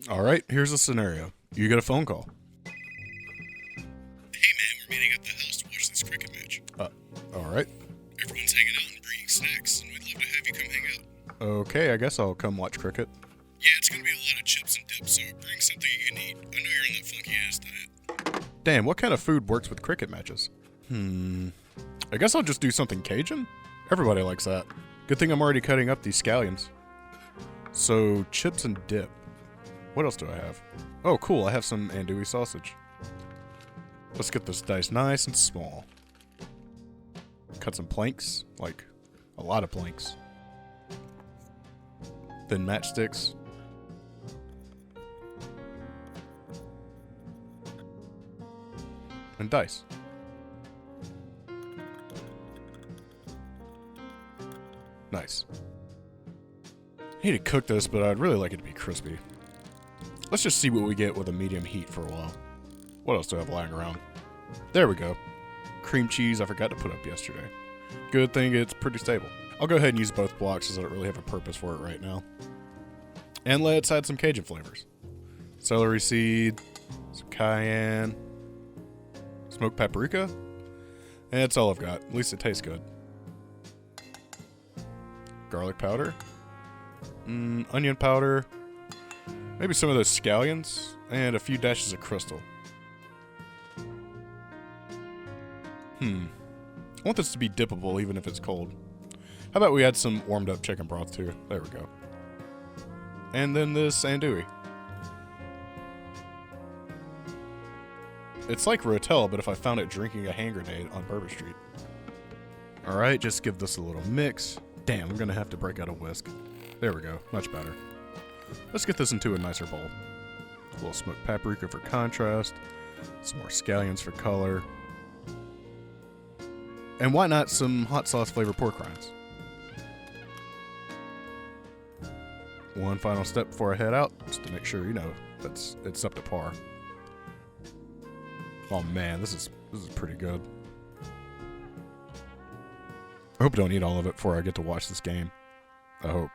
Alright, here's a scenario. You get a phone call. Hey man, we're meeting at the house to watch this cricket match. Alright. Everyone's hanging out and bringing snacks, and we'd love to have you come hang out. Okay, I guess I'll come watch cricket. Yeah, it's gonna be a lot of chips and dip, so bring something you can eat. I know you're on that funky ass diet. Damn, what kind of food works with cricket matches? I guess I'll just do something Cajun? Everybody likes that. Good thing I'm already cutting up these scallions. So, chips and dip. What else do I have? Oh, cool, I have some andouille sausage. Let's get this diced nice and small. Cut some planks, like a lot of planks. Then matchsticks. And dice. Nice. I need to cook this, but I'd really like it to be crispy. Let's just see what we get with a medium heat for a while. What else do I have lying around? There we go. Cream cheese I forgot to put up yesterday. Good thing it's pretty stable. I'll go ahead and use both blocks as I don't really have a purpose for it right now. And let's add some Cajun flavors. Celery seed, some cayenne, smoked paprika. And that's all I've got. At least it tastes good. Garlic powder. Onion powder. Maybe some of those scallions. And a few dashes of crystal. I want this to be dippable even if it's cold. How about we add some warmed up chicken broth too? There we go. And then this andouille. It's like Rotel, but if I found it drinking a hand grenade on Bourbon Street. Alright, just give this a little mix. Damn, I'm gonna have to break out a whisk. There we go, much better. Let's get this into a nicer bowl. A little smoked paprika for contrast. Some more scallions for color. And why not some hot sauce flavored pork rinds? One final step before I head out, just to make sure, it's up to par. Oh man, this is pretty good. I hope I don't eat all of it before I get to watch this game. I hope.